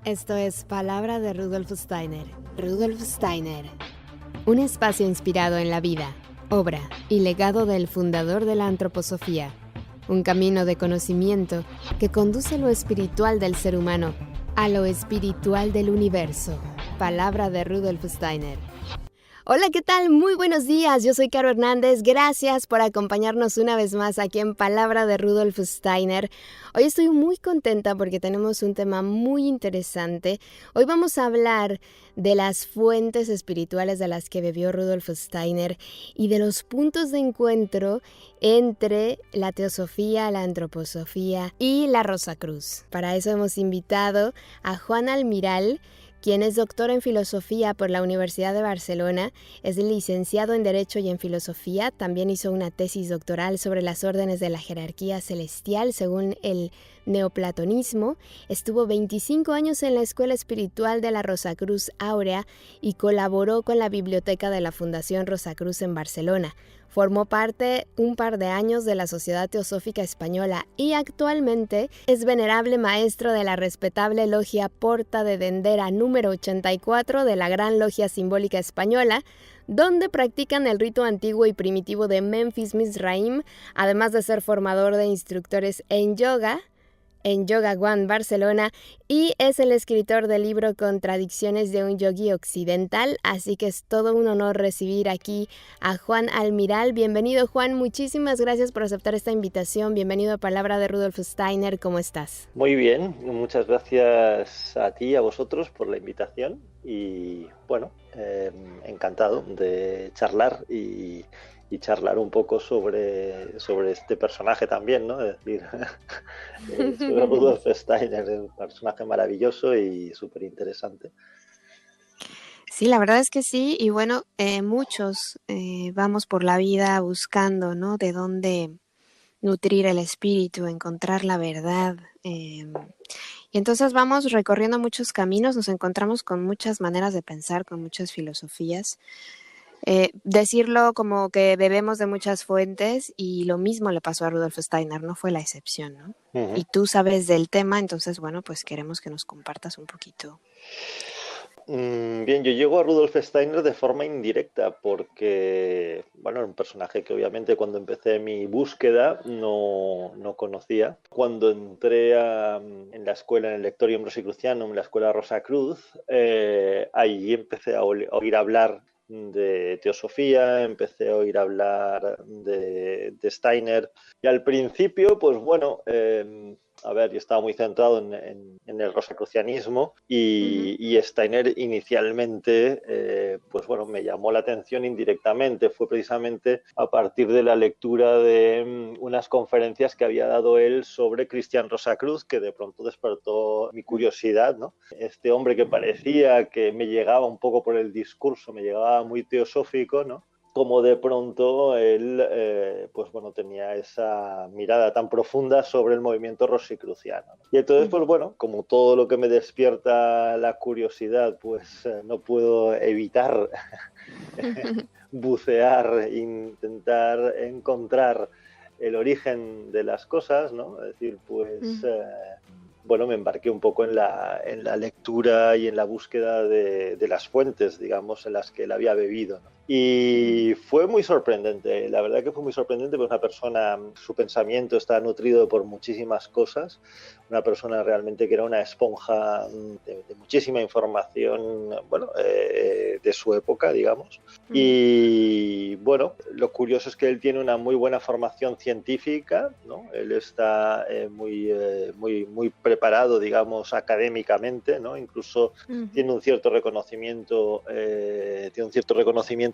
Esto es Palabra de Rudolf Steiner. Rudolf Steiner. Un espacio inspirado en la vida, obra y legado del fundador de la antroposofía. Un camino de conocimiento que conduce lo espiritual del ser humano a lo espiritual del universo. Palabra de Rudolf Steiner. Hola, ¿qué tal? Muy buenos días, yo soy Caro Hernández, gracias por acompañarnos una vez más aquí en Palabra de Rudolf Steiner. Hoy estoy muy contenta porque tenemos un tema muy interesante. Hoy vamos a hablar de las fuentes espirituales de las que bebió Rudolf Steiner y de los puntos de encuentro entre la teosofía, la antroposofía y la Rosacruz. Para eso hemos invitado a Juan Almiral, quien es doctor en filosofía por la Universidad de Barcelona, es licenciado en Derecho y en Filosofía, también hizo una tesis doctoral sobre las órdenes de la jerarquía celestial según el neoplatonismo, estuvo 25 años en la Escuela Espiritual de la Rosacruz Áurea y colaboró con la biblioteca de la Fundación Rosacruz en Barcelona. Formó parte un par de años de la Sociedad Teosófica Española y actualmente es venerable maestro de la respetable logia Porta de Dendera número 84 de la Gran Logia Simbólica Española, donde practican el rito antiguo y primitivo de Memphis Mizraim, además de ser formador de instructores en Yoga One Barcelona, y es el escritor del libro Contradicciones de un Yogi Occidental, así que es todo un honor recibir aquí a Juan Almiral. Bienvenido, Juan, muchísimas gracias por aceptar esta invitación, bienvenido a Palabra de Rudolf Steiner, ¿cómo estás? Muy bien, muchas gracias a ti y a vosotros por la invitación y bueno, encantado de charlar y charlar un poco sobre este personaje también, ¿no? Es decir, sobre Rudolf Steiner, es un personaje maravilloso y súper interesante. Sí, la verdad es que sí, y bueno, muchos vamos por la vida buscando, ¿no? De dónde nutrir el espíritu, encontrar la verdad. Y entonces vamos recorriendo muchos caminos, nos encontramos con muchas maneras de pensar, con muchas filosofías. Decirlo como que bebemos de muchas fuentes y lo mismo le pasó a Rudolf Steiner, no fue la excepción, ¿no? Uh-huh. Y tú sabes del tema, entonces bueno, pues queremos que nos compartas un poquito. Bien, yo llego a Rudolf Steiner de forma indirecta porque, bueno, era un personaje que obviamente cuando empecé mi búsqueda no conocía. Cuando entré en la escuela, en el Lectorium Rosicrucianum, en la escuela Rosacruz, ahí empecé a oír hablar de teosofía, empecé a oír hablar de Steiner y al principio, pues bueno, a ver, yo estaba muy centrado en el rosacrucianismo y Steiner inicialmente, pues bueno, me llamó la atención indirectamente. Fue precisamente a partir de la lectura de unas conferencias que había dado él sobre Cristian Rosacruz, que de pronto despertó mi curiosidad, ¿no? Este hombre que parecía que me llegaba un poco por el discurso, me llegaba muy teosófico, ¿no? Como de pronto él, pues bueno, tenía esa mirada tan profunda sobre el movimiento rosicruciano. Y entonces, pues bueno, como todo lo que me despierta la curiosidad, pues no puedo evitar bucear, intentar encontrar el origen de las cosas, ¿no? Es decir, pues... bueno, me embarqué un poco en la lectura y en la búsqueda de las fuentes, digamos, en las que él había bebido, ¿no? Y fue muy sorprendente, la verdad que fue muy sorprendente, porque una persona, su pensamiento está nutrido por muchísimas cosas, una persona realmente que era una esponja de muchísima información, bueno, de su época, digamos. Y bueno, lo curioso es que él tiene una muy buena formación científica, ¿no? Él está muy preparado, digamos, académicamente, ¿no? Incluso tiene un cierto reconocimiento,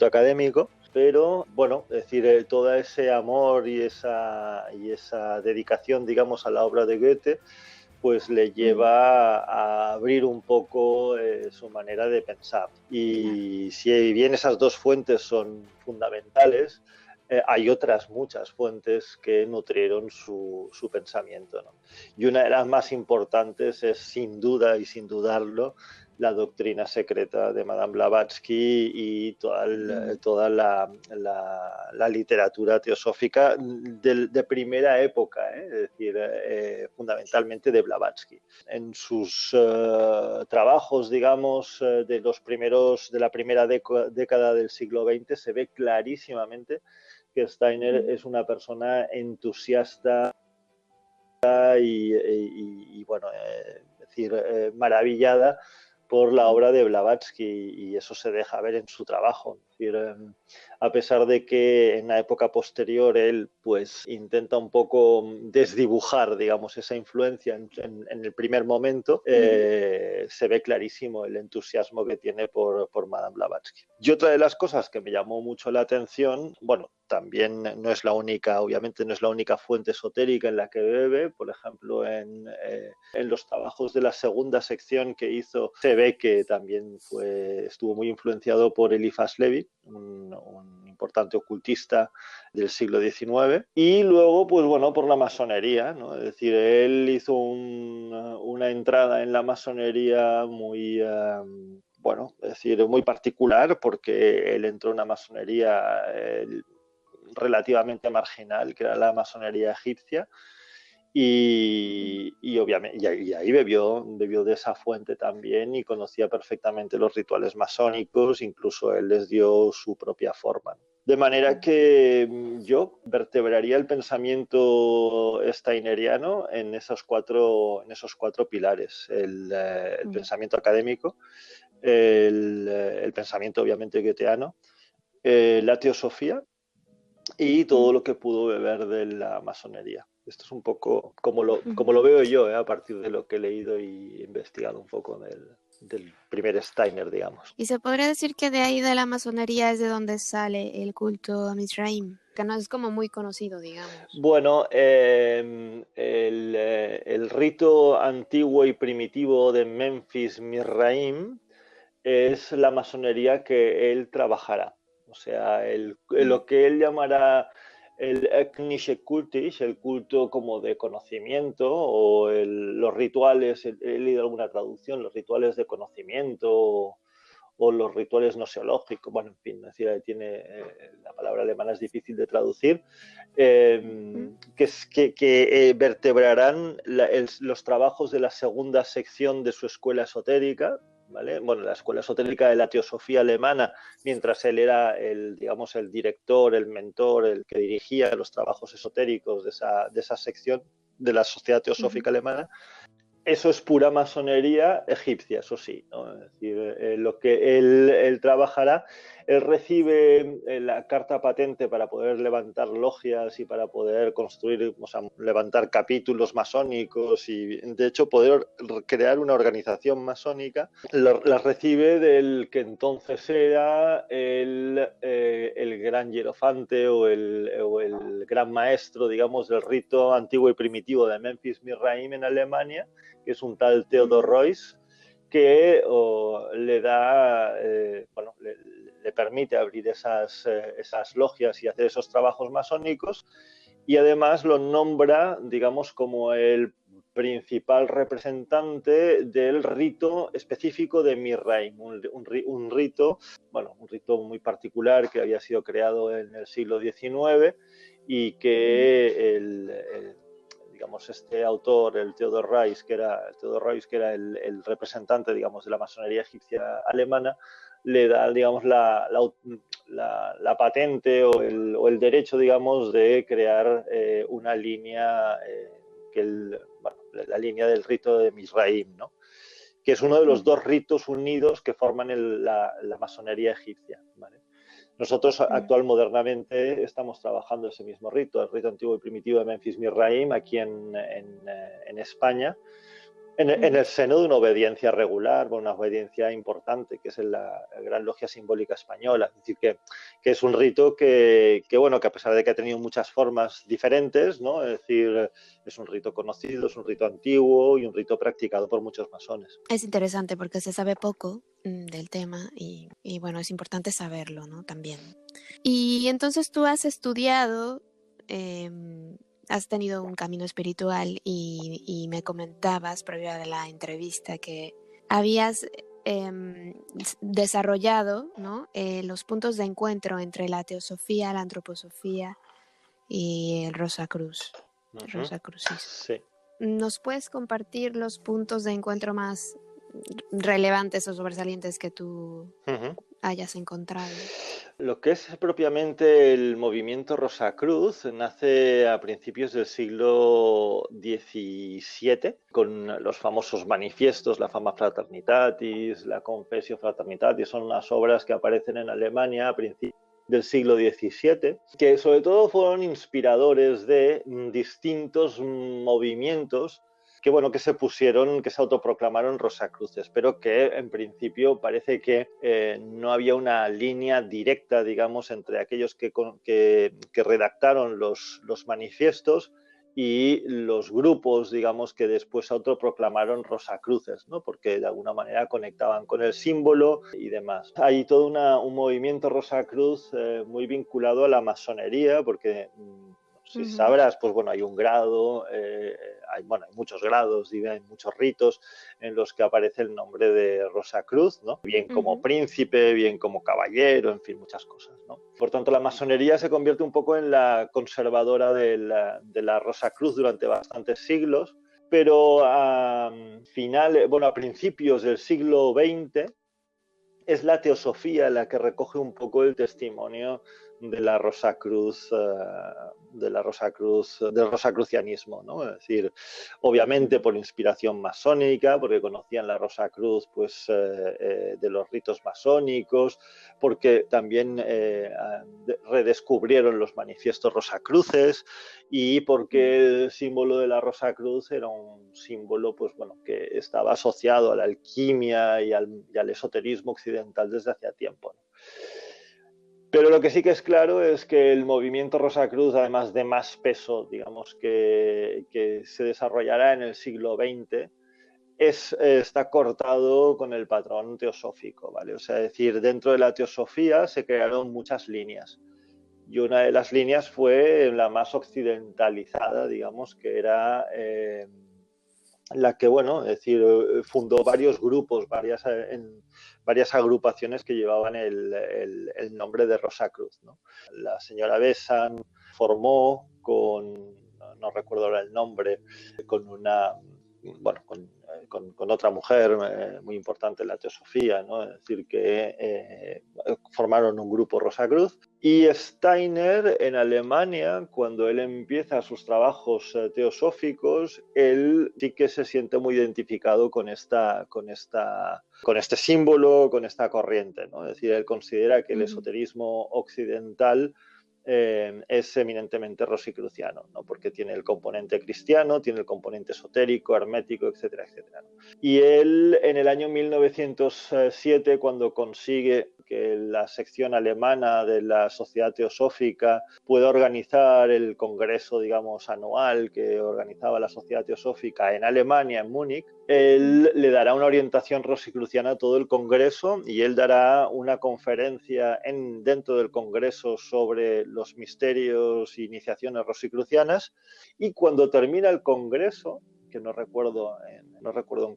académico, pero bueno, es decir, todo ese amor y esa dedicación, digamos, a la obra de Goethe, pues le lleva a abrir un poco su manera de pensar. Y si bien esas dos fuentes son fundamentales, hay otras muchas fuentes que nutrieron su pensamiento, ¿no? Y una de las más importantes es, sin duda y sin dudarlo, la doctrina secreta de Madame Blavatsky y toda la literatura teosófica de primera época, es decir, fundamentalmente de Blavatsky. En sus trabajos, digamos, de la primera década del siglo XX, se ve clarísimamente que Steiner es una persona entusiasta y bueno, es decir, maravillada por la obra de Blavatsky, y eso se deja ver en su trabajo. Es decir, a pesar de que en la época posterior él pues intenta un poco desdibujar, digamos, esa influencia en el primer momento, se ve clarísimo el entusiasmo que tiene por Madame Blavatsky. Y otra de las cosas que me llamó mucho la atención, bueno, también no es la única, obviamente no es la única fuente esotérica en la que bebe. Por ejemplo, en los trabajos de la segunda sección que hizo, se ve que también estuvo muy influenciado por Eliphas Levi, un importante ocultista del siglo XIX, y luego, pues bueno, por la masonería, ¿no? Es decir, él hizo una entrada en la masonería muy... bueno, es decir, muy particular, porque él entró en una masonería relativamente marginal, que era la masonería egipcia, y obviamente y ahí bebió de esa fuente también, y conocía perfectamente los rituales masónicos, incluso él les dio su propia forma. De manera que yo vertebraría el pensamiento steineriano en esos cuatro pilares: el pensamiento académico, el pensamiento obviamente goetheano, la teosofía y todo lo que pudo beber de la masonería. Esto es un poco como lo veo yo, a partir de lo que he leído y investigado un poco del primer Steiner, digamos. Y se podría decir que de ahí de la masonería es de donde sale el culto a Mizraim, que no es como muy conocido, digamos. Bueno, el rito antiguo y primitivo de Memphis Mizraim es la masonería que él trabajará. O sea, lo que él llamará el Eknische Kultisch, el culto como de conocimiento, o los rituales, he leído alguna traducción, los rituales de conocimiento, o los rituales gnoseológicos, bueno, en fin, es decir, la palabra alemana es difícil de traducir, que vertebrarán los trabajos de la segunda sección de su escuela esotérica, ¿vale? Bueno, la escuela esotérica de la teosofía alemana, mientras él era el director, el mentor, el que dirigía los trabajos esotéricos de esa sección de la Sociedad Teosófica Alemana. Eso es pura masonería egipcia, eso sí, ¿no? Es decir, lo que él trabajará, él recibe la carta patente para poder levantar logias y para poder construir, o sea, levantar capítulos masónicos y, de hecho, poder crear una organización masónica. Las recibe del que entonces era el gran hierofante o el gran maestro, digamos, del rito antiguo y primitivo de Memphis Mizraim en Alemania, que es un tal Theodor Reuss, que le da, bueno, le permite abrir esas logias y hacer esos trabajos masónicos, y además lo nombra, digamos, como el principal representante del rito específico de Mizraim, un rito muy particular que había sido creado en el siglo XIX y que digamos, este autor, el Theodor Reuss, que era el representante, digamos, de la masonería egipcia alemana, le da, digamos, la patente o el derecho, digamos, de crear una línea, la línea del rito de Mizraim, ¿no? Que es uno de los dos ritos unidos que forman la masonería egipcia, ¿vale? Nosotros actual modernamente estamos trabajando ese mismo rito, el rito antiguo y primitivo de Memphis Mizraim, aquí en España, en el seno de una obediencia regular, una obediencia importante, que es la Gran Logia Simbólica Española. Es decir, que es un rito que, bueno, que a pesar de que ha tenido muchas formas diferentes, ¿no? Es decir, es un rito conocido, es un rito antiguo y un rito practicado por muchos masones. Es interesante porque se sabe poco del tema y bueno, es importante saberlo, ¿no? También. Y entonces tú has estudiado, has tenido un camino espiritual y me comentabas previo a la entrevista que habías desarrollado, ¿no? Los puntos de encuentro entre la teosofía, la antroposofía y el Rosacrucismo. Sí. ¿Nos puedes compartir los puntos de encuentro más relevantes o sobresalientes que tú hayas encontrado? Lo que es propiamente el movimiento Rosacruz nace a principios del siglo XVII con los famosos manifiestos, la Fama Fraternitatis, la Confessio Fraternitatis, son unas obras que aparecen en Alemania a principios del siglo XVII, que sobre todo fueron inspiradores de distintos movimientos que bueno, que se autoproclamaron Rosacruces, pero que en principio parece que no había una línea directa, digamos, entre aquellos que redactaron los manifiestos y los grupos, digamos, que después autoproclamaron Rosacruces, ¿no? Porque de alguna manera conectaban con el símbolo y demás. Hay todo un movimiento Rosacruz muy vinculado a la masonería, porque si sabrás, pues bueno, hay un grado, hay muchos grados, hay muchos ritos en los que aparece el nombre de Rosacruz, ¿no? Bien como príncipe, bien como caballero, en fin, muchas cosas, ¿no? Por tanto, la masonería se convierte un poco en la conservadora de la Rosacruz durante bastantes siglos, pero a principios del siglo XX es la teosofía la que recoge un poco el testimonio de la Rosacruz, del rosacrucianismo, ¿no? Es decir, obviamente por inspiración masónica, porque conocían la Rosacruz pues, de los ritos masónicos, porque también redescubrieron los manifiestos Rosacruces y porque el símbolo de la Rosacruz era un símbolo pues, bueno, que estaba asociado a la alquimia y al esoterismo occidental desde hacía tiempo, ¿no? Pero lo que sí que es claro es que el movimiento Rosacruz, además de más peso, digamos, que se desarrollará en el siglo XX, está cortado con el patrón teosófico, ¿vale? O sea, es decir, dentro de la teosofía se crearon muchas líneas. Y una de las líneas fue la más occidentalizada, digamos, que era la que, bueno, es decir, fundó varios grupos, varias agrupaciones que llevaban el nombre de Rosacruz, ¿no? La señora Besant formó no recuerdo ahora el nombre, con otra mujer muy importante en la teosofía, ¿no? Es decir, que formaron un grupo Rosacruz. Y Steiner, en Alemania, cuando él empieza sus trabajos teosóficos, él sí que se siente muy identificado con este símbolo, con esta corriente, ¿no? Es decir, él considera que el esoterismo occidental es eminentemente rosicruciano, ¿no? Porque tiene el componente cristiano, tiene el componente esotérico, hermético, etcétera, etcétera, ¿no? Y él, en el año 1907, cuando consigue que la sección alemana de la Sociedad Teosófica pueda organizar el congreso, digamos, anual que organizaba la Sociedad Teosófica en Alemania, en Múnich, él le dará una orientación rosicruciana a todo el congreso y él dará una conferencia dentro del congreso sobre los misterios e iniciaciones rosicrucianas, y cuando termina el congreso, que no recuerdo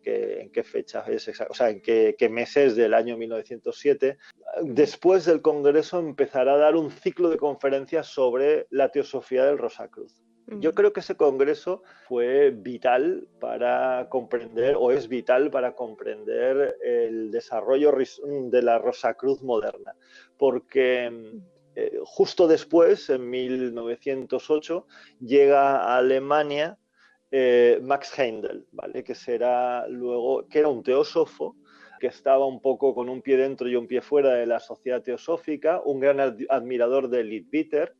en qué fecha es, o sea, en qué meses del año 1907, después del congreso empezará a dar un ciclo de conferencias sobre la teosofía del Rosacruz. Yo creo que ese congreso fue vital para comprender, o es vital para comprender el desarrollo de la Rosacruz moderna, porque justo después, en 1908, llega a Alemania Max Heindel, ¿vale? Que era un teósofo que estaba un poco con un pie dentro y un pie fuera de la Sociedad Teosófica, un gran admirador de Leadbeater,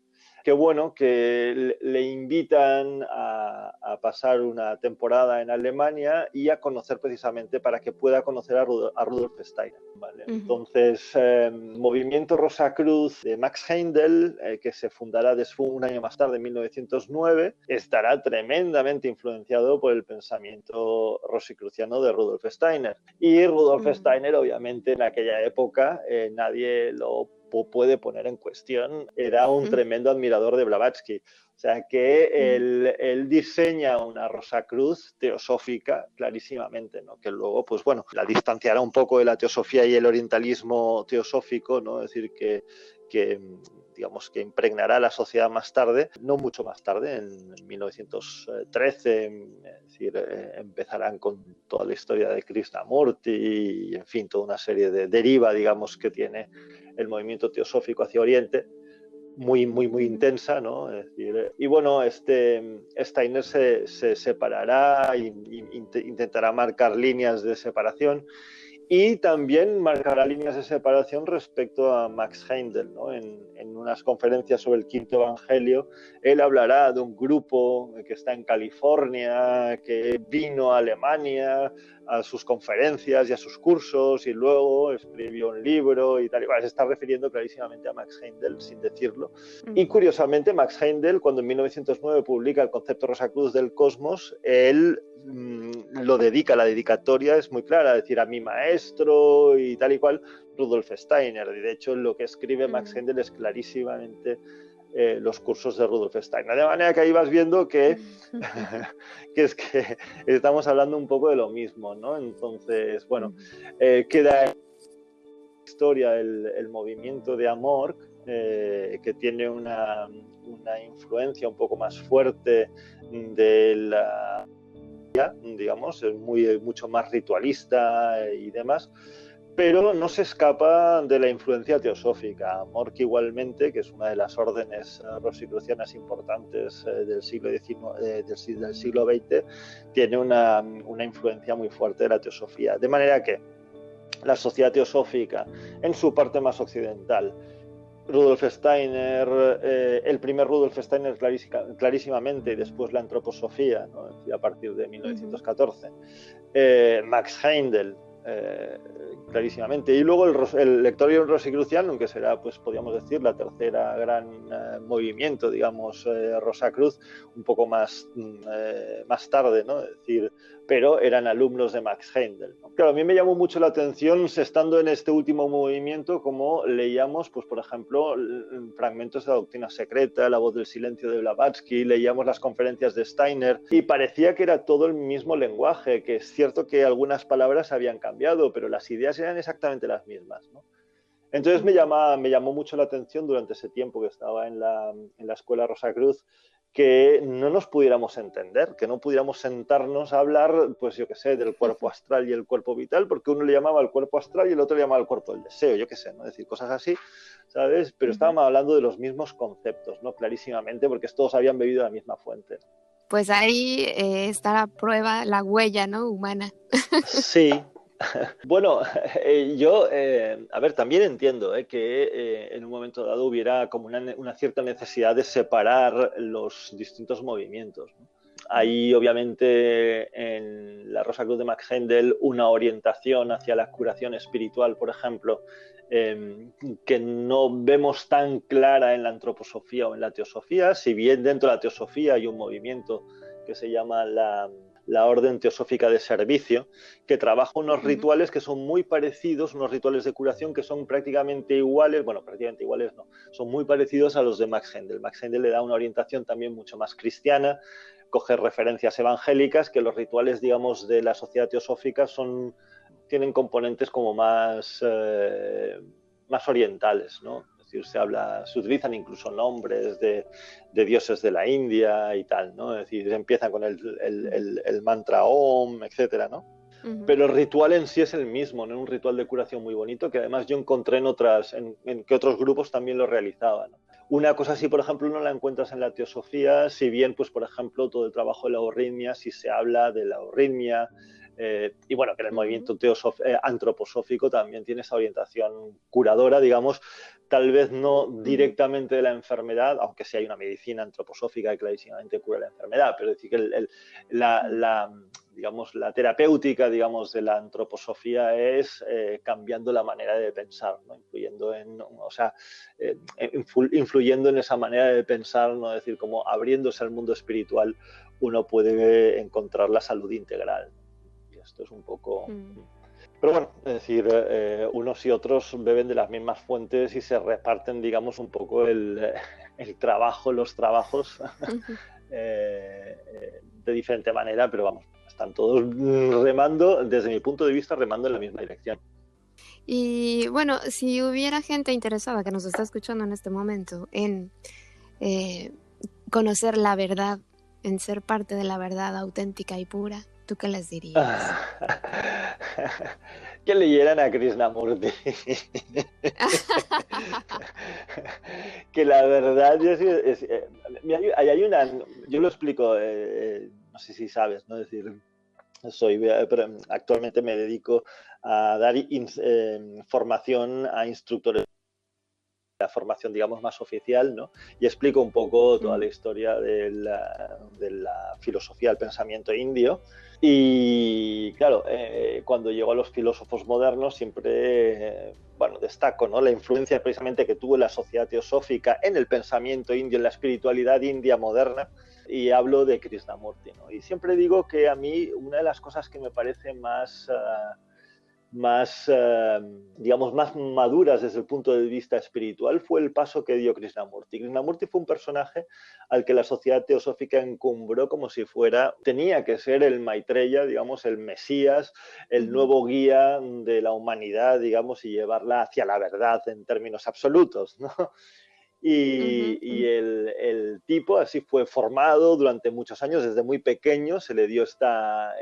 que le invitan a pasar una temporada en Alemania y a conocer precisamente para que pueda conocer a Rudolf Steiner, ¿vale? Entonces, movimiento Rosacruz de Max Heindel, que se fundará un año más tarde, en 1909, estará tremendamente influenciado por el pensamiento rosicruciano de Rudolf Steiner. Y Rudolf Steiner, obviamente, en aquella época nadie lo puede poner en cuestión, era un tremendo admirador de Blavatsky. O sea que él diseña una Rosacruz teosófica clarísimamente, ¿no? Que luego, pues bueno, la distanciará un poco de la teosofía y el orientalismo teosófico, ¿no? Es decir, que digamos que impregnará la sociedad más tarde, no mucho más tarde, en 1913, es decir, empezarán con toda la historia de Krishnamurti y, en fin, toda una serie de deriva, digamos, que tiene el movimiento teosófico hacia Oriente, muy intensa, ¿no? Es decir, y bueno, Steiner se separará e intentará marcar líneas de separación y también marcará líneas de separación respecto a Max Heindel, ¿no? En unas conferencias sobre el Quinto Evangelio, él hablará de un grupo que está en California, que vino a Alemania a sus conferencias y a sus cursos y luego escribió un libro y tal. Y bueno, se está refiriendo clarísimamente a Max Heindel sin decirlo. Y curiosamente, Max Heindel, cuando en 1909 publica el concepto Rosacruz del cosmos, él lo dedica, la dedicatoria es muy clara, es decir, a mi maestro y tal y cual, Rudolf Steiner. Y de hecho, lo que escribe Max Heindel es clarísimamente los cursos de Rudolf Steiner. De manera que ahí vas viendo que es que estamos hablando un poco de lo mismo, ¿no? Entonces, bueno, queda en la historia el movimiento de Amorc, que tiene una influencia un poco más fuerte de la, digamos, es mucho más ritualista y demás, pero no se escapa de la influencia teosófica. Amorc igualmente, que es una de las órdenes rosicrucianas importantes del siglo XIX, del siglo XX, tiene una influencia muy fuerte de la teosofía. De manera que la sociedad teosófica, en su parte más occidental, Rudolf Steiner, el primer Rudolf Steiner clarísimamente, y después la antroposofía, ¿no? A partir de 1914, Max Heindel, clarísimamente, y luego el Lectorium Rosicrucianum, que será, pues podríamos decir, la tercera gran movimiento, digamos, Rosacruz, un poco más tarde, ¿no? Es decir, pero eran alumnos de Max Heindel, ¿no? Claro, a mí me llamó mucho la atención, estando en este último movimiento, como leíamos, pues por ejemplo, fragmentos de la doctrina secreta, La voz del silencio de Blavatsky, leíamos las conferencias de Steiner, y parecía que era todo el mismo lenguaje, que es cierto que algunas palabras habían cambiado, pero las ideas eran exactamente las mismas, ¿no? Entonces me llamó mucho la atención durante ese tiempo que estaba en la escuela Rosacruz, que no nos pudiéramos entender, que no pudiéramos sentarnos a hablar, pues yo qué sé, del cuerpo astral y el cuerpo vital, porque uno le llamaba el cuerpo astral y el otro le llamaba el cuerpo del deseo, yo qué sé, ¿no? Es decir, cosas así, ¿sabes? Pero estábamos hablando de los mismos conceptos, ¿no? Clarísimamente, porque todos habían bebido de la misma fuente. Pues ahí está la prueba, la huella, ¿no? Humana. Sí. Bueno, yo, a ver, también entiendo que en un momento dado hubiera como una cierta necesidad de separar los distintos movimientos, ¿no? Hay obviamente en la Rosacruz de Max Heindel una orientación hacia la curación espiritual, por ejemplo, que no vemos tan clara en la antroposofía o en la teosofía, si bien dentro de la teosofía hay un movimiento que se llama la Orden Teosófica de Servicio, que trabaja unos rituales que son muy parecidos, unos rituales de curación que son prácticamente iguales, bueno, prácticamente iguales no, son muy parecidos a los de Max Heindel. Max Heindel le da una orientación también mucho más cristiana, coge referencias evangélicas, que los rituales, digamos, de la sociedad teosófica tienen componentes como más orientales, ¿no? Es decir, se utilizan incluso nombres de dioses de la India y tal, ¿no? Es decir, empiezan con el mantra Om, etcétera, ¿no? Pero el ritual en sí es el mismo, ¿no? Un ritual de curación muy bonito que además yo encontré en que otros grupos también lo realizaban, ¿no? Una cosa así, por ejemplo, no la encuentras en la teosofía, si bien, pues, por ejemplo, todo el trabajo de la ahorritmia, si se habla de la ahorritmia, y bueno, que en el movimiento antroposófico también tiene esa orientación curadora, digamos, tal vez no directamente de la enfermedad, aunque sí hay una medicina antroposófica que clarísimamente cura la enfermedad, pero es decir que digamos, la terapéutica, digamos, de la antroposofía es cambiando la manera de pensar, ¿no? Influyendo en esa manera de pensar, ¿no? Es decir, como abriéndose al mundo espiritual, uno puede encontrar la salud integral. Y esto es un poco... Pero bueno, es decir, unos y otros beben de las mismas fuentes y se reparten, digamos, un poco el trabajo, los trabajos de diferente manera, pero vamos, están todos remando, desde mi punto de vista, remando en la misma dirección. Y bueno, si hubiera gente interesada que nos está escuchando en este momento en eh, conocer la verdad, en ser parte de la verdad auténtica y pura, ¿tú qué les dirías? Que leyeran a Krishnamurti. Que la verdad ahí hay una, yo lo explico, no sé si sabes, ¿no? Es decir, actualmente me dedico a dar formación a instructores, la formación, digamos, más oficial, ¿no? Y explico un poco toda la Mm, historia de la filosofía del pensamiento indio. Y claro, cuando llego a los filósofos modernos siempre, bueno, destaco, ¿no?, la influencia precisamente que tuvo la sociedad teosófica en el pensamiento indio, en la espiritualidad india moderna, y hablo de Krishnamurti, ¿no? Y siempre digo que a mí una de las cosas que me parece más, digamos, más maduras desde el punto de vista espiritual fue el paso que dio Krishnamurti. Krishnamurti fue un personaje al que la sociedad teosófica encumbró como si tenía que ser el Maitreya, digamos, el Mesías, el ujú, nuevo guía de la humanidad, digamos, y llevarla hacia la verdad en términos absolutos, ¿no? ujú, Y ujú, el tipo así fue formado durante muchos años, desde muy pequeño se le dio esta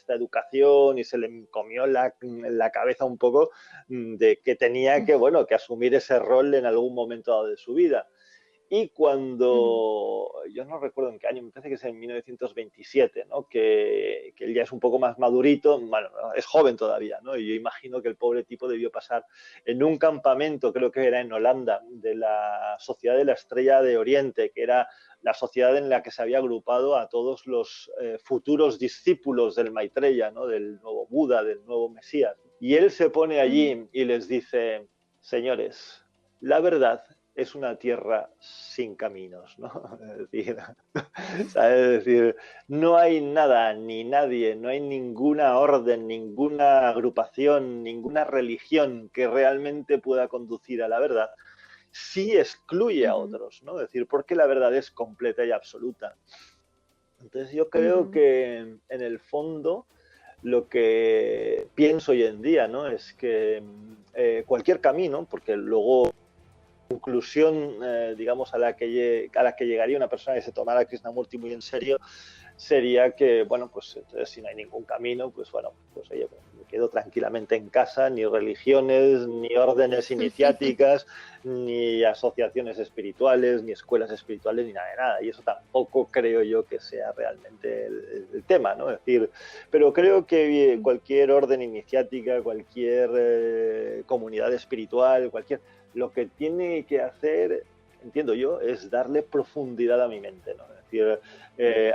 educación y se le comió la cabeza un poco de que tenía que, bueno, que asumir ese rol en algún momento dado de su vida. Y ujú, cuando, yo no recuerdo en qué año, me parece que es en 1927, ¿no? Que él ya es un poco más madurito, bueno, es joven todavía, ¿no? Y yo imagino que el pobre tipo debió pasar en un campamento, creo que era en Holanda, de la Sociedad de la Estrella de Oriente, que era la sociedad en la que se había agrupado a todos los futuros discípulos del Maitreya, ¿no? Del nuevo Buda, del nuevo Mesías. Y él se pone ujú, allí y les dice: señores, la verdad es una tierra sin caminos, ¿no? Es decir, ¿sabes? Es decir, no hay nada ni nadie, no hay ninguna orden, ninguna agrupación, ninguna religión que realmente pueda conducir a la verdad si excluye a ujú, otros, ¿no? Es decir, porque la verdad es completa y absoluta. Entonces yo creo ujú, que en el fondo lo que pienso hoy en día, ¿no?, es que cualquier camino, porque luego conclusión, digamos, a la que llegaría una persona que se tomara a Krishnamurti muy en serio, sería que, bueno, pues entonces si no hay ningún camino, pues bueno, pues oye, pues, me quedo tranquilamente en casa, ni religiones, ni órdenes iniciáticas, ni asociaciones espirituales, ni escuelas espirituales, ni nada de nada. Y eso tampoco creo yo que sea realmente el tema, ¿no? Es decir, pero creo que cualquier orden iniciática, cualquier comunidad espiritual, lo que tiene que hacer, entiendo yo, es darle profundidad a mi mente, ¿no? Es decir,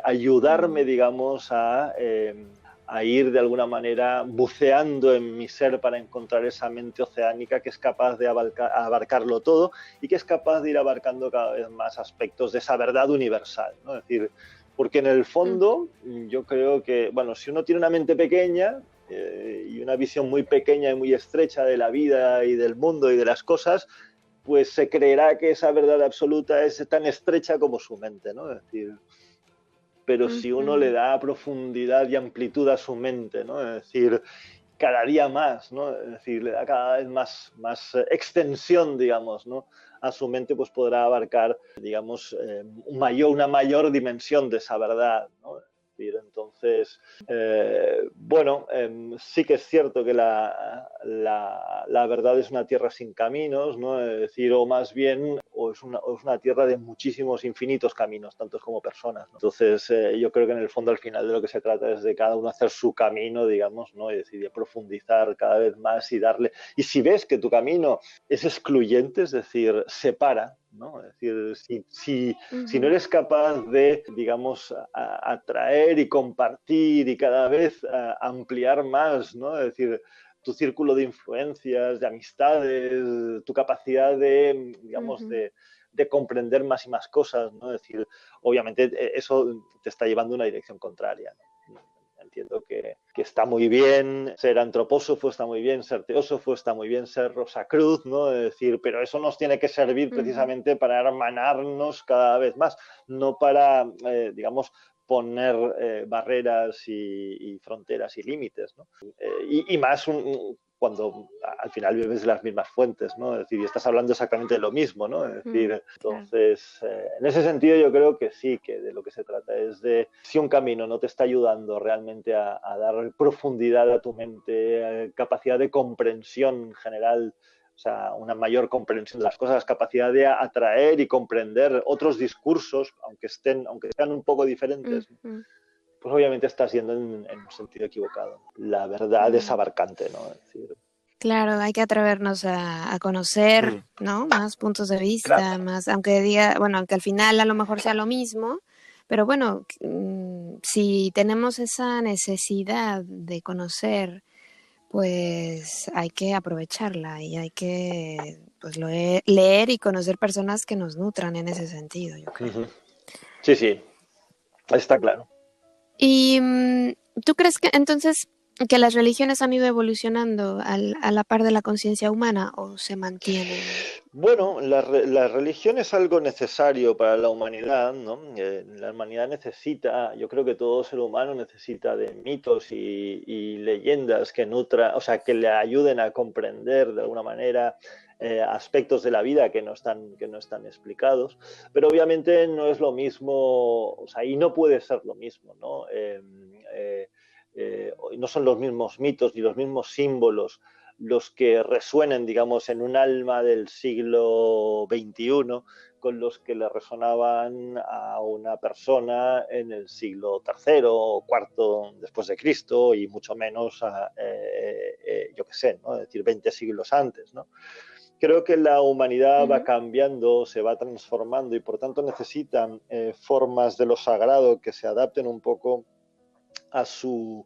ayudarme, ujú, digamos, a ir de alguna manera buceando en mi ser para encontrar esa mente oceánica que es capaz de abarcarlo todo y que es capaz de ir abarcando cada vez más aspectos de esa verdad universal, ¿no? Es decir, porque en el ujú, fondo yo creo que, bueno, si uno tiene una mente pequeña y una visión muy pequeña y muy estrecha de la vida y del mundo y de las cosas, pues se creerá que esa verdad absoluta es tan estrecha como su mente, ¿no? Es decir, pero si uno le ujú, da profundidad y amplitud a su mente, ¿no? Es decir, cada día más, ¿no? Es decir, le da cada vez más extensión, digamos, ¿no?, a su mente, pues podrá abarcar, digamos, una mayor dimensión de esa verdad, ¿no? Es decir, entonces, bueno, sí que es cierto que la verdad es una tierra sin caminos, ¿no? Es decir, o más bien, o es una tierra de muchísimos, infinitos caminos, tantos como personas, ¿no? Entonces, yo creo que en el fondo, al final, de lo que se trata es de cada uno hacer su camino, digamos, ¿no? Y decidir profundizar cada vez más y darle. Y si ves que tu camino es excluyente, es decir, separa, ¿no? Es decir, si no ujú, eres capaz de, digamos, atraer y compartir y cada vez ampliar más, ¿no? Es decir, tu círculo de influencias, de amistades, tu capacidad de, digamos, ujú, de comprender más y más cosas, ¿no? Es decir, obviamente eso te está llevando a una dirección contraria, ¿no? entiendo que está muy bien ser antropósofo, está muy bien ser teósofo, está muy bien ser Rosacruz, ¿no? Es decir, pero eso nos tiene que servir precisamente para hermanarnos cada vez más, no para, digamos, poner barreras y fronteras y límites, ¿no? Y más cuando al final bebes de las mismas fuentes, ¿no? Es decir, y estás hablando exactamente de lo mismo, ¿no? Es decir, entonces, en ese sentido yo creo que sí, que de lo que se trata es de, si un camino no te está ayudando realmente a dar profundidad a tu mente, capacidad de comprensión general, o sea, una mayor comprensión de las cosas, capacidad de atraer y comprender otros discursos, aunque sean un poco diferentes, ¿no? Pues obviamente estás yendo en un sentido equivocado. La verdad es abarcante, ¿no? Es decir, claro, hay que atrevernos a conocer, ¿no? Más puntos de claro. vista, más, aunque al final a lo mejor sea lo mismo, pero bueno, si tenemos esa necesidad de conocer, pues hay que aprovecharla y hay que pues leer y conocer personas que nos nutran en ese sentido, yo creo. Sí, sí, está claro. ¿Y tú crees que entonces que las religiones han ido evolucionando a la par de la conciencia humana o se mantienen? Bueno, la religión es algo necesario para la humanidad, ¿no? La humanidad necesita, yo creo que todo ser humano necesita de mitos y leyendas que o sea, que le ayuden a comprender de alguna manera aspectos de la vida que no están explicados, pero obviamente no es lo mismo, o sea, y no puede ser lo mismo, ¿no? No son los mismos mitos ni los mismos símbolos los que resuenen, digamos, en un alma del siglo XXI con los que le resonaban a una persona en el siglo III o IV después de Cristo y mucho menos yo qué sé, ¿no? Es decir, 20 siglos antes, ¿no? Creo que la humanidad va cambiando, se va transformando y por tanto necesitan formas de lo sagrado que se adapten un poco a su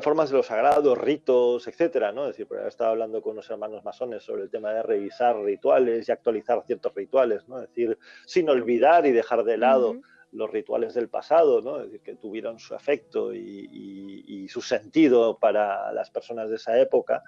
formas de lo sagrado, ritos, etcétera, ¿no? Es decir, porque estaba hablando con unos hermanos masones sobre el tema de revisar rituales y actualizar ciertos rituales, ¿no? Es decir, sin olvidar y dejar de lado los rituales del pasado, ¿no? Es decir, que tuvieron su efecto y su sentido para las personas de esa época.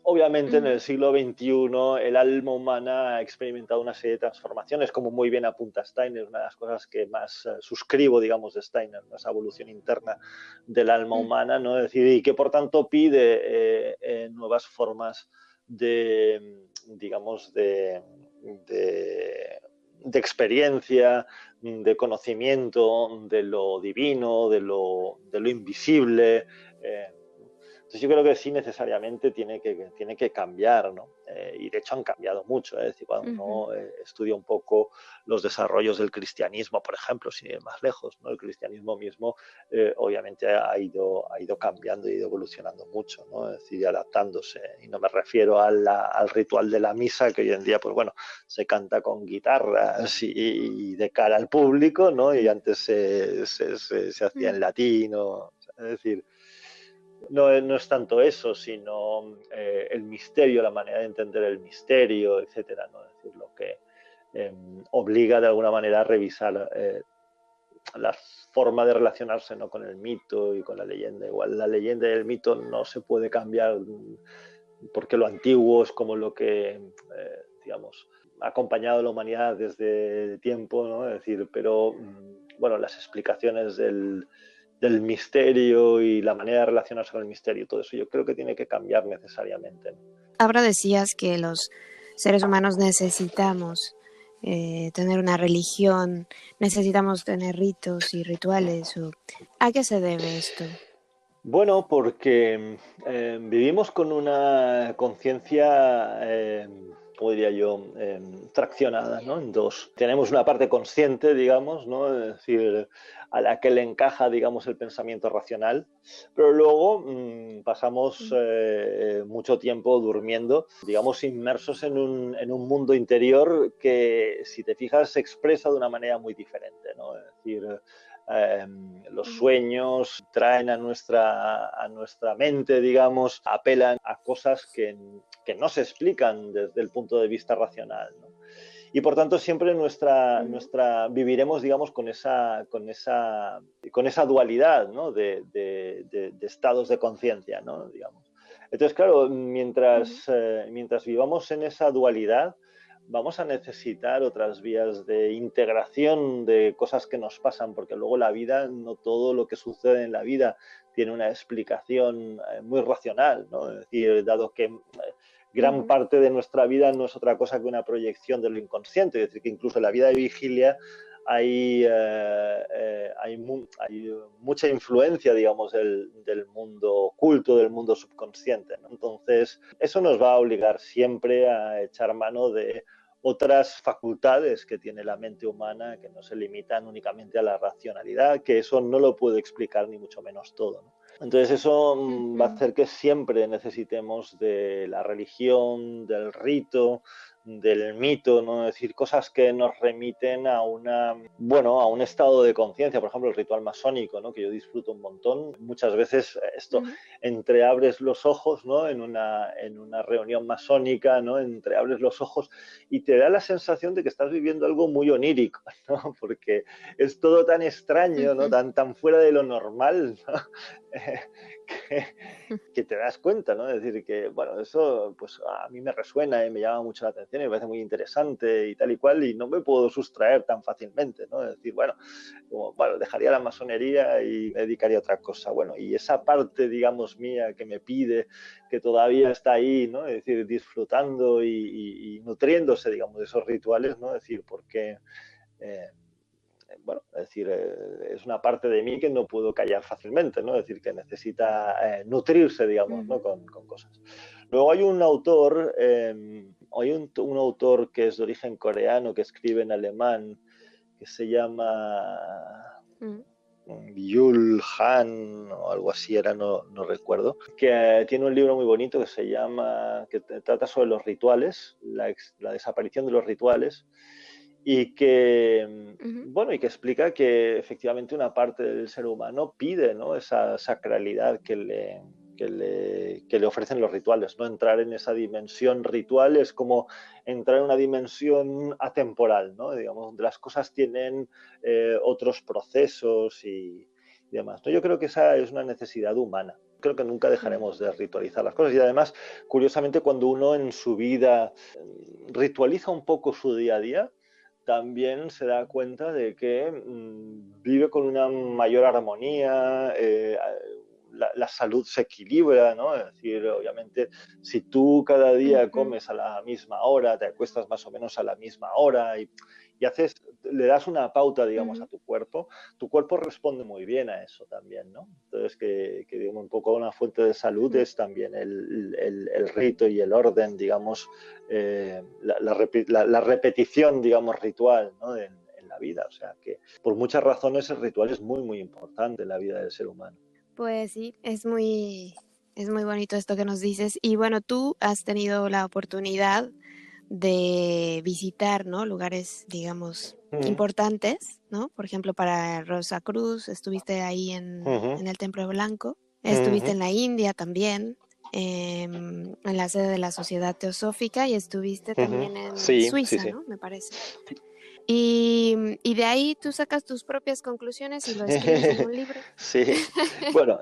Obviamente en el siglo XXI el alma humana ha experimentado una serie de transformaciones, como muy bien apunta Steiner, una de las cosas que más suscribo, digamos, de Steiner, ¿no? Esa evolución interna del alma humana, ¿no? Es decir, y que por tanto pide nuevas formas de, digamos, de experiencia, de conocimiento de lo divino, de lo invisible. Entonces yo creo que sí necesariamente tiene que cambiar, ¿no? Y de hecho han cambiado mucho, ¿eh? Es decir, cuando uno estudia un poco los desarrollos del cristianismo, por ejemplo, sin ir más lejos, ¿no? El cristianismo mismo obviamente ha ido cambiando, ha ido evolucionando mucho, ¿no? Es decir, adaptándose. Y no me refiero al ritual de la misa, que hoy en día, pues bueno, se canta con guitarras y de cara al público, ¿no? Y antes se hacía en latín, es decir, no es tanto eso, sino el misterio, la manera de entender el misterio, etcétera, ¿no? Es decir, lo que obliga de alguna manera a revisar la forma de relacionarse, ¿no? Con el mito y con la leyenda. Igual la leyenda y el mito no se puede cambiar porque lo antiguo es como lo que, digamos, ha acompañado a la humanidad desde tiempo, ¿no? Es decir, pero bueno, las explicaciones del misterio y la manera de relacionarse con el misterio, todo eso yo creo que tiene que cambiar necesariamente, ¿no? Ahora decías que los seres humanos necesitamos tener una religión, necesitamos tener ritos y rituales. ¿A qué se debe esto? Bueno, porque vivimos con una conciencia, ¿cómo diría yo?, fraccionada, ¿no? En dos. Tenemos una parte consciente, digamos, ¿no? Es decir, a la que le encaja, digamos, el pensamiento racional, pero luego pasamos mucho tiempo durmiendo, digamos, inmersos en un mundo interior que, si te fijas, se expresa de una manera muy diferente, ¿no? Es decir, los sueños traen a nuestra mente, digamos, apelan a cosas que no se explican desde el punto de vista racional, ¿no? y por tanto siempre viviremos, digamos, con esa dualidad, ¿no? de estados de conciencia, ¿no? Digamos. Entonces, claro, mientras vivamos en esa dualidad, vamos a necesitar otras vías de integración de cosas que nos pasan, porque luego la vida, no todo lo que sucede en la vida tiene una explicación muy racional, ¿no? Es decir, dado que gran parte de nuestra vida no es otra cosa que una proyección de lo inconsciente, es decir, que incluso en la vida de vigilia hay mucha influencia, digamos, del mundo oculto, del mundo subconsciente, ¿no? Entonces, eso nos va a obligar siempre a echar mano de otras facultades que tiene la mente humana, que no se limitan únicamente a la racionalidad, que eso no lo puede explicar ni mucho menos todo, ¿no? Entonces eso va a hacer que siempre necesitemos de la religión, del rito, del mito, ¿no? Es decir, cosas que nos remiten a a un estado de conciencia. Por ejemplo, el ritual masónico, ¿no? Que yo disfruto un montón. Muchas veces esto, entreabres los ojos, ¿no? En una reunión masónica, ¿no? Entreabres los ojos y te da la sensación de que estás viviendo algo muy onírico, ¿no? Porque es todo tan extraño, ¿no? Tan fuera de lo normal, ¿no? que te das cuenta, ¿no? Es decir, que, bueno, eso pues a mí me resuena y me llama mucho la atención y me parece muy interesante y tal y cual, y no me puedo sustraer tan fácilmente, ¿no? Es decir, bueno, dejaría la masonería y me dedicaría a otra cosa. Bueno, y esa parte, digamos, mía que me pide, que todavía está ahí, ¿no? Es decir, disfrutando y nutriéndose, digamos, de esos rituales, ¿no? Es decir, porque... es decir, es una parte de mí que no puedo callar fácilmente, ¿no? Es decir, que necesita nutrirse, digamos, ¿no? con cosas. Luego hay un autor, un autor que es de origen coreano, que escribe en alemán, que se llama Yul Han o algo así era, no recuerdo, que tiene un libro muy bonito que se llama, que trata sobre los rituales, la desaparición de los rituales, y que, y que explica que efectivamente una parte del ser humano pide, ¿no? Esa sacralidad que le ofrecen los rituales, ¿no? Entrar en esa dimensión ritual es como entrar en una dimensión atemporal, ¿no? Digamos, donde las cosas tienen otros procesos y demás, ¿no? Yo creo que esa es una necesidad humana. Creo que nunca dejaremos de ritualizar las cosas y además, curiosamente, cuando uno en su vida ritualiza un poco su día a día, también se da cuenta de que vive con una mayor armonía, la salud se equilibra, ¿no? Es decir, obviamente, si tú cada día comes a la misma hora, te acuestas más o menos a la misma hora y le das una pauta, digamos, a tu cuerpo responde muy bien a eso también, ¿no? Entonces, que digamos, un poco una fuente de salud es también el rito y el orden, digamos, la repetición, digamos, ritual, ¿no? en la vida. O sea, que por muchas razones el ritual es muy, muy importante en la vida del ser humano. Pues sí, es muy bonito esto que nos dices. Y bueno, tú has tenido la oportunidad de visitar, ¿no? Lugares, digamos, importantes, ¿no? Por ejemplo, para Rosa Cruz, estuviste ahí en el Templo Blanco, estuviste en la India también, en la sede de la Sociedad Teosófica y estuviste también en Suiza, sí. ¿no? Me parece. Y de ahí tú sacas tus propias conclusiones y lo escribes en un libro. Sí, bueno...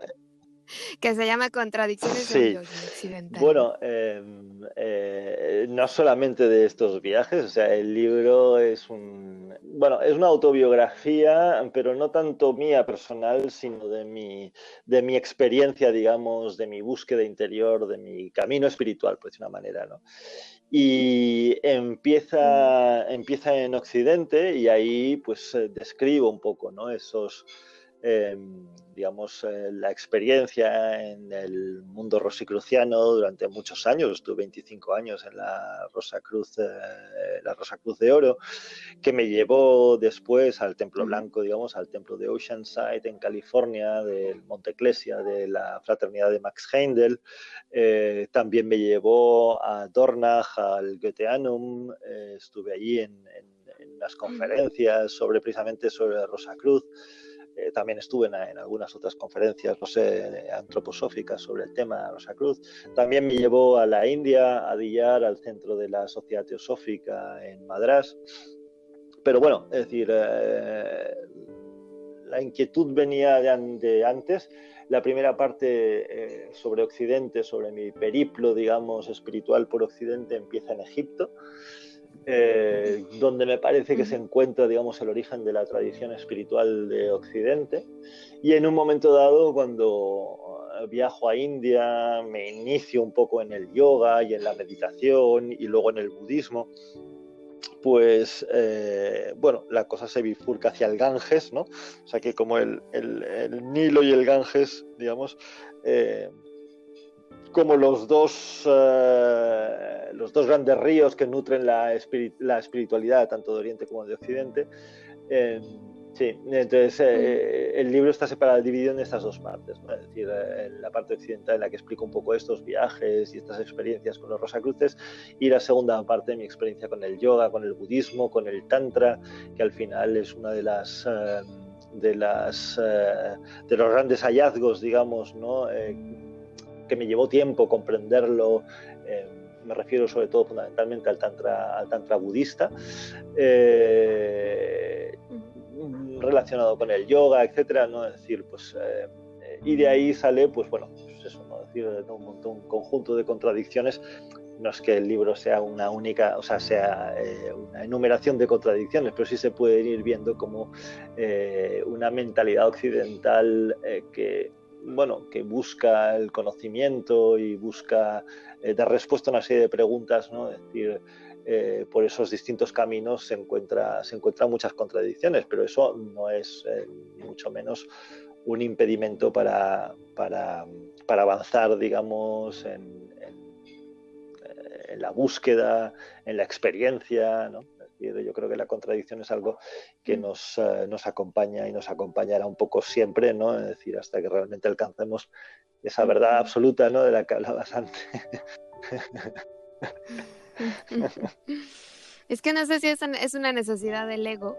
que se llama Contradicciones de un yogi occidental. Bueno, no solamente de estos viajes, o sea, el libro es una autobiografía, pero no tanto mía personal, sino de mi experiencia, digamos, de mi búsqueda interior, de mi camino espiritual, por decir una manera, ¿no? Y empieza en Occidente y ahí pues describo un poco, ¿no? Esos... la experiencia en el mundo rosicruciano durante muchos años. Estuve 25 años en la Rosa Cruz de Oro, que me llevó después al Templo Blanco, digamos, al templo de Oceanside en California, del Monte Ecclesia, de la Fraternidad de Max Heindel. También me llevó a Dornach, al Goetheanum. Estuve allí en unas conferencias precisamente sobre Rosa Cruz. También estuve en algunas otras conferencias, no sé, antroposóficas sobre el tema Rosacruz. También me llevó a la India, a Diyar, al centro de la Sociedad Teosófica en Madrás. Pero bueno, es decir, la inquietud venía de antes. La primera parte sobre Occidente, sobre mi periplo, digamos, espiritual por Occidente, empieza en Egipto, donde me parece que se encuentra, digamos, el origen de la tradición espiritual de Occidente. Y en un momento dado, cuando viajo a India, me inicio un poco en el yoga y en la meditación y luego en el budismo. Pues bueno, la cosa se bifurca hacia el Ganges, ¿no? O sea que como el Nilo y el Ganges, digamos, como los dos grandes ríos que nutren la espiritualidad tanto de Oriente como de Occidente. Sí, entonces el libro está separado, dividido en estas dos partes, ¿no? Es decir, la parte occidental en la que explico un poco estos viajes y estas experiencias con los Rosacruces, y la segunda parte de mi experiencia con el yoga, con el budismo, con el tantra, que al final es una de los grandes hallazgos, digamos, ¿no? Que me llevó tiempo comprenderlo. Me refiero sobre todo fundamentalmente al tantra budista, relacionado con el yoga, etcétera, ¿no? Es decir, pues y de ahí sale, pues bueno, pues eso, ¿no? Es decir, un conjunto de contradicciones. No es que el libro sea una única, o sea, sea una enumeración de contradicciones, pero sí se puede ir viendo como una mentalidad occidental que, bueno, que busca el conocimiento y busca dar respuesta a una serie de preguntas, ¿no? Es decir, por esos distintos caminos se encuentran muchas contradicciones, pero eso no es ni mucho menos un impedimento para avanzar, digamos, en la búsqueda, en la experiencia, ¿no? Es decir, yo creo que la contradicción es algo que nos acompaña y nos acompañará un poco siempre, ¿no? Es decir, hasta que realmente alcancemos esa verdad absoluta, ¿no? De la que hablabas antes. Es que no sé si es una necesidad del ego,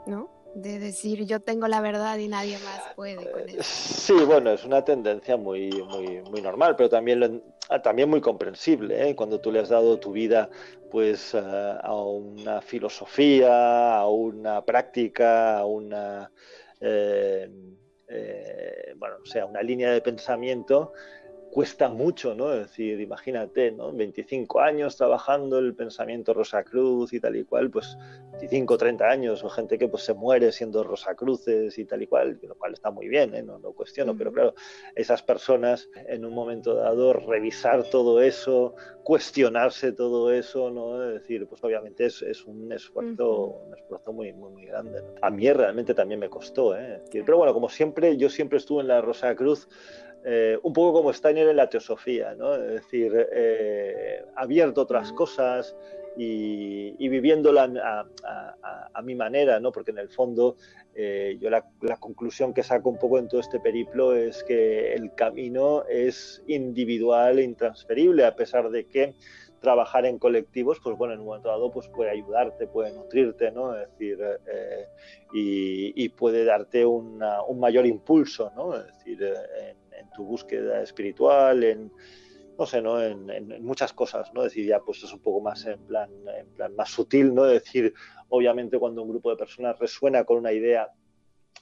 ¿no? De decir yo tengo la verdad y nadie más puede con eso. Sí, bueno, es una tendencia muy, muy, muy normal, pero también muy comprensible, ¿eh? Cuando tú le has dado tu vida, pues, a una filosofía, a una práctica, a una, bueno, o sea, una línea de pensamiento. Cuesta mucho, ¿no? Es decir, imagínate, ¿no? 25 años trabajando el pensamiento Rosacruz y tal y cual, pues 25, 30 años, o gente que pues se muere siendo Rosacruces y tal y cual, lo cual está muy bien, ¿eh? No cuestiono, pero claro, esas personas en un momento dado revisar todo eso, cuestionarse todo eso, ¿no? Es decir, pues obviamente es un esfuerzo muy, muy, muy grande, ¿no? A mí realmente también me costó, ¿eh? Es decir, pero bueno, como siempre, yo siempre estuve en la Rosacruz, un poco como Steiner en la teosofía, ¿no? Es decir, abierto a otras cosas y viviéndola a mi manera, ¿no? Porque en el fondo yo la conclusión que saco un poco en todo este periplo es que el camino es individual e intransferible, a pesar de que trabajar en colectivos, pues bueno, en un momento dado pues puede ayudarte, puede nutrirte, ¿no? Es decir, y puede darte un mayor impulso, ¿no? Es decir, en tu búsqueda espiritual, no sé, ¿no? En muchas cosas, ¿no? Es decir, ya pues es un poco más en plan más sutil, ¿no? Es decir, obviamente cuando un grupo de personas resuena con una idea,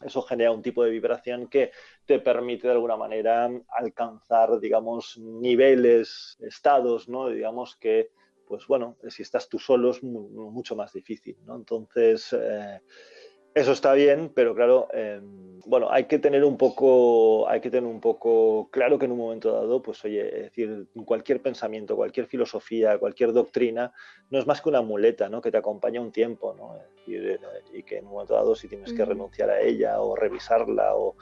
eso genera un tipo de vibración que te permite de alguna manera alcanzar, digamos, niveles, estados, ¿no? Digamos que, pues bueno, si estás tú solo es mucho más difícil, ¿no? Entonces, eso está bien, pero claro, bueno, hay que tener un poco claro que en un momento dado, pues oye, es decir, cualquier pensamiento, cualquier filosofía, cualquier doctrina, no es más que una muleta, ¿no? Que te acompaña un tiempo, ¿no? Es decir, y que en un momento dado si tienes que renunciar a ella o revisarla o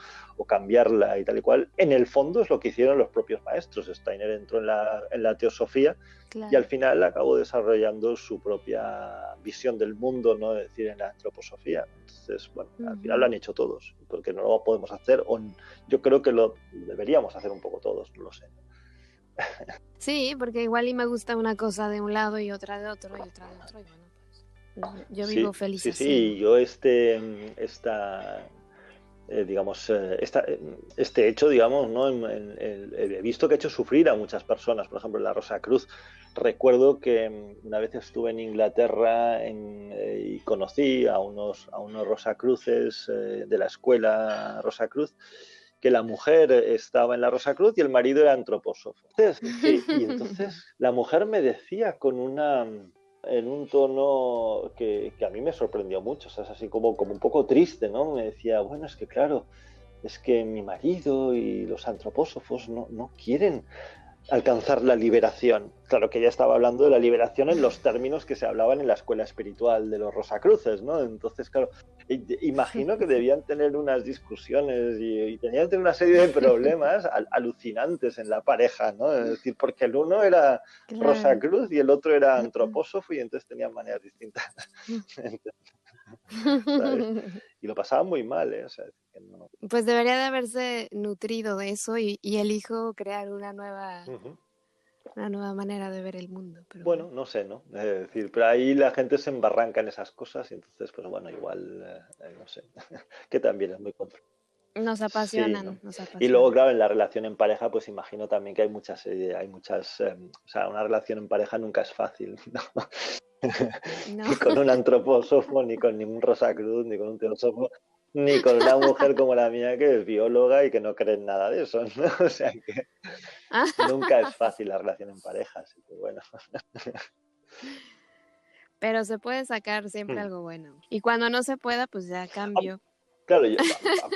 cambiarla y tal y cual, en el fondo es lo que hicieron los propios maestros. Steiner entró en la teosofía. Claro. Y al final acabó desarrollando su propia visión del mundo, ¿no? Es decir, en la antroposofía. Entonces, bueno, al final lo han hecho todos, porque no lo podemos hacer, o yo creo que lo deberíamos hacer un poco todos, no lo sé. Sí, porque igual y me gusta una cosa de un lado y otra de otro y otra de otro, y bueno, pues yo vivo feliz así. Sí, yo digamos, este hecho, digamos, ¿no? He visto que ha hecho sufrir a muchas personas, por ejemplo, la Rosa Cruz. Recuerdo que una vez estuve en Inglaterra y conocí a unos Rosacruces de la escuela Rosa Cruz, que la mujer estaba en la Rosa Cruz y el marido era antropósofo. Entonces, sí, y entonces la mujer me decía en un tono que a mí me sorprendió mucho, o sea, es así como un poco triste, ¿no? Me decía, bueno, es que claro, es que mi marido y los antropósofos no quieren alcanzar la liberación. Claro que ella estaba hablando de la liberación en los términos que se hablaban en la escuela espiritual de los Rosacruces, ¿no? Entonces, claro, imagino que debían tener unas discusiones y tenían que tener una serie de problemas alucinantes en la pareja, ¿no? Es decir, porque el uno era Claro. Rosacruz y el otro era antropósofo y entonces tenían maneras distintas. ¿Sabes? Y lo pasaban muy mal, ¿eh? O sea, que no... Pues debería de haberse nutrido de eso y el hijo crear Uh-huh. una nueva manera de ver el mundo, pero Bueno, bueno. no sé, ¿no? Es decir, pero ahí la gente se embarranca en esas cosas y entonces, pues bueno, igual, no sé, que también es muy complicado. Sí, ¿no? Nos Y luego, apasionan. claro, en la relación en pareja, pues imagino también que hay muchas, o sea, una relación en pareja nunca es fácil, ¿no? No, Ni con un antropósofo, ni con ningún Rosacruz, ni con un teósofo, ni con una mujer como la mía que es bióloga y que no cree en nada de eso, ¿no? O sea que nunca es fácil la relación en pareja, así que bueno. pero se puede sacar siempre Hmm. algo bueno. Y cuando no se pueda, pues ya cambio. Claro,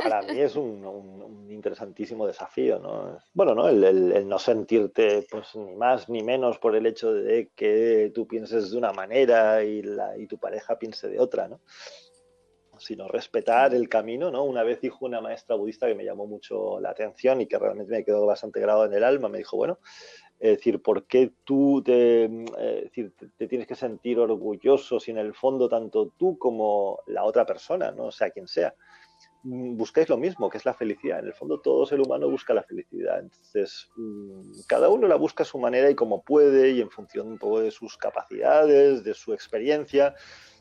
para mí es un interesantísimo desafío, ¿no? Bueno, ¿no? El no sentirte pues ni más ni menos por el hecho de que tú pienses de una manera y tu pareja piense de otra, ¿no? Sino respetar el camino, ¿no? Una vez dijo una maestra budista que me llamó mucho la atención y que realmente me quedó bastante grabado en el alma, me dijo, bueno, es decir, ¿por qué decir, te tienes que sentir orgulloso si en el fondo tanto tú como la otra persona, ¿no? O sea, quien sea, buscáis lo mismo, que es la felicidad. En el fondo todo ser humano busca la felicidad. Entonces, cada uno la busca a su manera y como puede y en función un poco de sus capacidades, de su experiencia,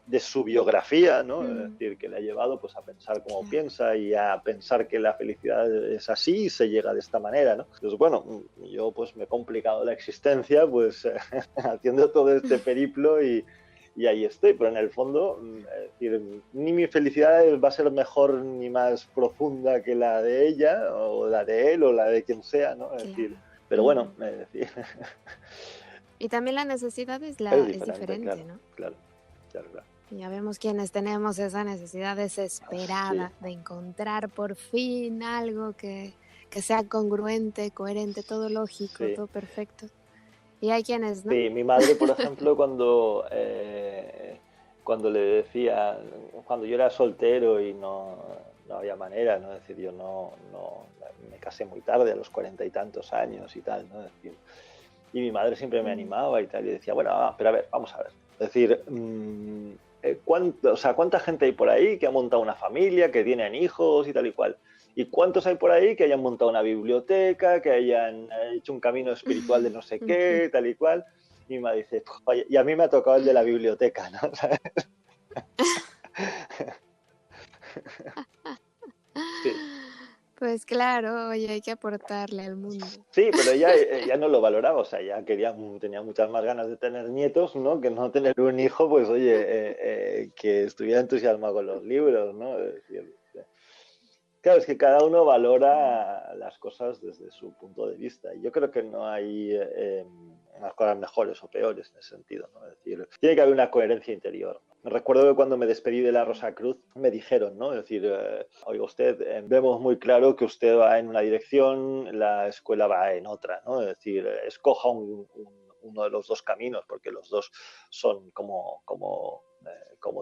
de su biografía, ¿no? Es Mm, decir, que le ha llevado pues a pensar como claro. piensa y a pensar que la felicidad es así y se llega de esta manera, ¿no? Entonces, bueno, yo pues me he complicado la existencia pues haciendo todo este periplo y ahí estoy, pero en el fondo, es decir, ni mi felicidad va a ser mejor ni más profunda que la de ella, o la de él, o la de quien sea, ¿no? Es decir, Claro. pero bueno, Ujú. es decir, Y también la necesidad es es diferente, diferente, claro, ¿no? claro, claro, claro. Ya vemos quienes tenemos esa necesidad Sí, desesperada de encontrar por fin algo que sea congruente, coherente, todo lógico, sí. todo perfecto. Y hay quienes no. Sí, mi madre, por ejemplo, cuando le decía, cuando yo era soltero y no había manera, ¿no? Es decir, yo me casé muy tarde, a los 40 y tantos años y tal, ¿no? Es decir, y mi madre siempre me Mm. animaba y tal, y decía, bueno, pero a ver, vamos a ver. Es decir, ¿cuánto, o sea, ¿cuánta gente hay por ahí que ha montado una familia, que tienen hijos y tal y cual? ¿Y cuántos hay por ahí que hayan montado una biblioteca, que hayan hecho un camino espiritual de no sé qué, tal y cual? Y me dice, oye, y a mí me ha tocado el de la biblioteca, ¿no? Sí, Pues claro, oye, hay que aportarle al mundo. sí, pero ella no lo valoraba, o sea, ella tenía muchas más ganas de tener nietos, ¿no? Que no tener un hijo, pues oye, que estuviera entusiasmado con los libros, ¿no? Es decir, claro, es que cada uno Claro, valora las cosas desde su punto de vista. Y yo creo que no hay unas cosas mejores o peores en ese sentido, ¿no? Es decir, tiene que haber una coherencia interior. Recuerdo que cuando me despedí de la claro. Rosa Cruz me dijeron, ¿no? Es decir, oiga usted, vemos muy claro que usted va en una dirección, la escuela va en otra, ¿no? Es decir, escoja uno de los dos caminos, porque los dos son como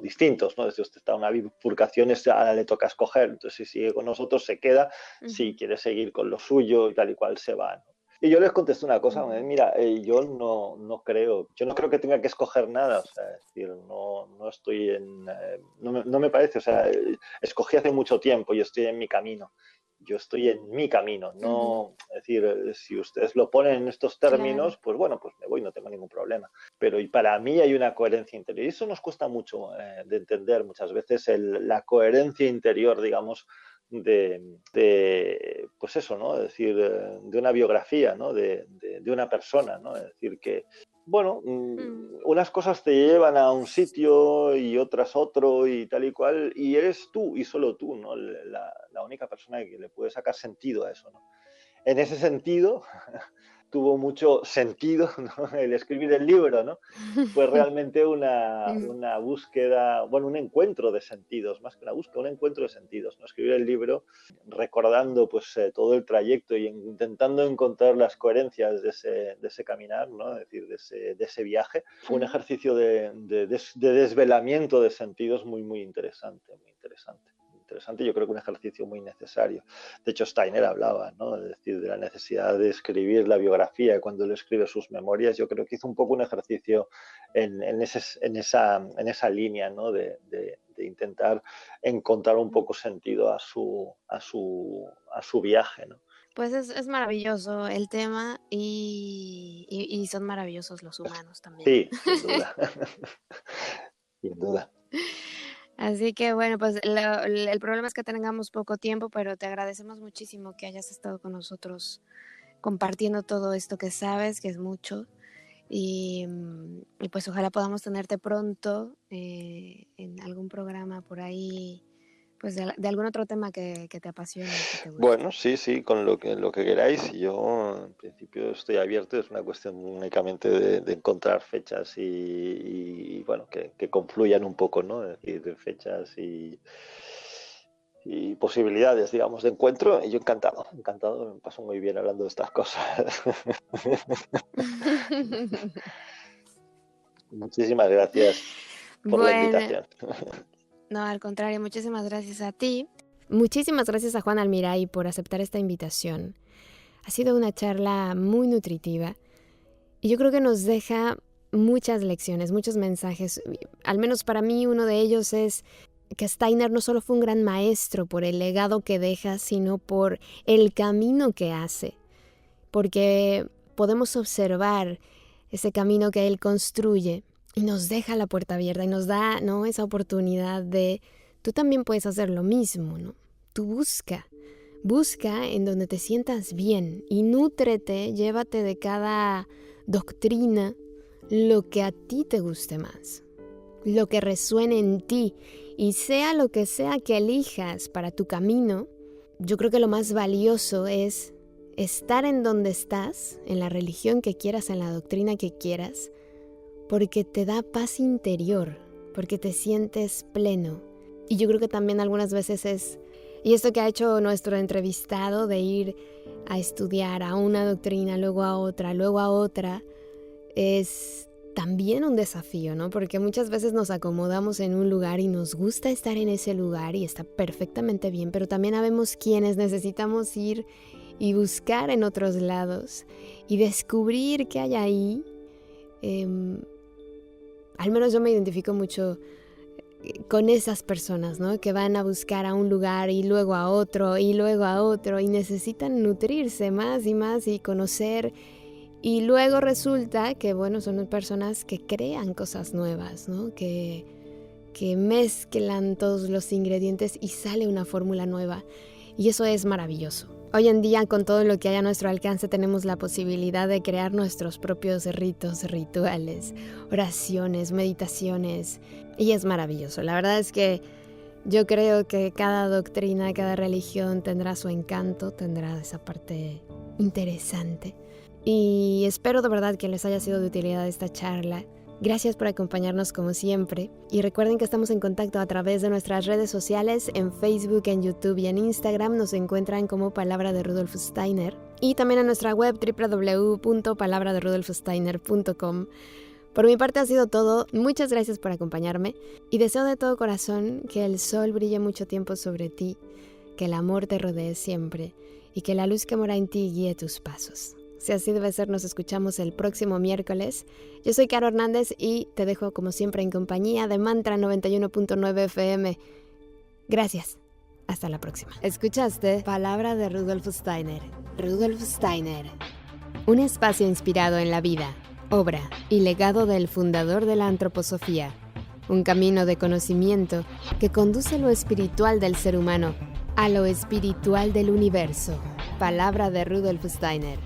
distintos, ¿no? Si usted está en una bifurcación, ahora le toca escoger, entonces si sigue con nosotros se queda, si Ujú, quiere seguir con lo suyo y tal y cual se va, ¿no? Y yo les contesté una cosa, ujú. mira, yo yo no creo que tenga que escoger nada, o sea, es decir, no estoy no me parece, o sea, escogí hace mucho tiempo y estoy en mi camino, yo estoy en mi camino, Ujú, no, es decir, si ustedes lo ponen en estos claro, términos, pues bueno, pues me voy, no tengo ningún problema, pero y para mí hay una coherencia interior y eso nos cuesta mucho de entender muchas veces la coherencia interior, digamos, pues eso, ¿no? Es decir, de una biografía, ¿no? De una persona, ¿no? Es decir, que, bueno, unas cosas te llevan a un sitio y otras otro y tal y cual, y eres tú y solo tú, ¿no? La única persona que le puede sacar sentido a eso, ¿no? En ese sentido, tuvo mucho sentido, ¿no? El escribir el libro, ¿no? Fue realmente una búsqueda, bueno, un encuentro de sentidos, más que una búsqueda, un encuentro de sentidos, ¿no? Escribir el libro recordando pues todo el trayecto y intentando encontrar las coherencias de ese caminar, ¿no? Es decir, de ese viaje. Fue un ejercicio de desvelamiento de sentidos muy, muy interesante, muy interesante. Yo creo que un ejercicio muy necesario. De hecho, Steiner hablaba, ¿no? Es decir, de la necesidad de escribir la biografía. Cuando él escribe sus memorias, yo creo que hizo un poco un ejercicio en esa línea, ¿no? De intentar encontrar un poco sentido a su viaje, ¿no? Pues es maravilloso el tema y son maravillosos los humanos también. Sí, sin duda. Sin duda. Así que bueno, pues el problema es que tengamos poco tiempo, pero te agradecemos muchísimo que hayas estado con nosotros compartiendo todo esto que sabes, que es mucho. Y pues ojalá podamos tenerte pronto en algún programa por ahí, pues de algún otro tema que te apasione, que te guste. Bueno, sí, con lo que queráis. Yo en principio estoy abierto, es una cuestión únicamente de encontrar fechas y bueno, que confluyan un poco, ¿no? Es decir, fechas y posibilidades, digamos, de encuentro. Y yo encantado, me paso muy bien hablando de estas cosas. Muchísimas gracias por la invitación. No, al contrario, muchísimas gracias a ti. Muchísimas gracias a Juan Almiray por aceptar esta invitación. Ha sido una charla muy nutritiva y yo creo que nos deja muchas lecciones, muchos mensajes. Al menos para mí uno de ellos es que Steiner no solo fue un gran maestro por el legado que deja, sino por el camino que hace. Porque podemos observar ese camino que él construye y nos deja la puerta abierta y nos da, ¿no?, esa oportunidad de tú también puedes hacer lo mismo, ¿no? Tú busca en donde te sientas bien y nútrete, llévate de cada doctrina lo que a ti te guste más, lo que resuene en ti, y sea lo que sea que elijas para tu camino. Yo creo que lo más valioso es estar en donde estás, en la religión que quieras, en la doctrina que quieras, porque te da paz interior, porque te sientes pleno. Y yo creo que también algunas veces y esto que ha hecho nuestro entrevistado de ir a estudiar a una doctrina, luego a otra, es también un desafío, ¿no? Porque muchas veces nos acomodamos en un lugar y nos gusta estar en ese lugar y está perfectamente bien, pero también habemos quienes necesitamos ir y buscar en otros lados y descubrir qué hay ahí. Al menos yo me identifico mucho con esas personas, ¿no? Que van a buscar a un lugar y luego a otro y luego a otro y necesitan nutrirse más y conocer. Y luego resulta que, bueno, son personas que crean cosas nuevas, ¿no? Que mezclan todos los ingredientes y sale una fórmula nueva. Y eso es maravilloso. Hoy en día, con todo lo que hay a nuestro alcance, tenemos la posibilidad de crear nuestros propios ritos, rituales, oraciones, meditaciones. Y es maravilloso. La verdad es que yo creo que cada doctrina, cada religión tendrá su encanto, tendrá esa parte interesante. Y espero de verdad que les haya sido de utilidad esta charla. Gracias por acompañarnos como siempre. Y recuerden que estamos en contacto a través de nuestras redes sociales. En Facebook, en YouTube y en Instagram nos encuentran como Palabra de Rudolf Steiner. Y también en nuestra web www.palabraderudolfsteiner.com. Por mi parte ha sido todo. Muchas gracias por acompañarme. Y deseo de todo corazón que el sol brille mucho tiempo sobre ti, que el amor te rodee siempre y que la luz que mora en ti guíe tus pasos. Si así debe ser, nos escuchamos el próximo miércoles. Yo soy Caro Hernández y te dejo como siempre en compañía de Mantra 91.9 FM. Gracias. Hasta la próxima. Escuchaste Palabra de Rudolf Steiner. Rudolf Steiner. Un espacio inspirado en la vida, obra y legado del fundador de la antroposofía. Un camino de conocimiento que conduce lo espiritual del ser humano A lo espiritual del universo. Palabra de Rudolf Steiner.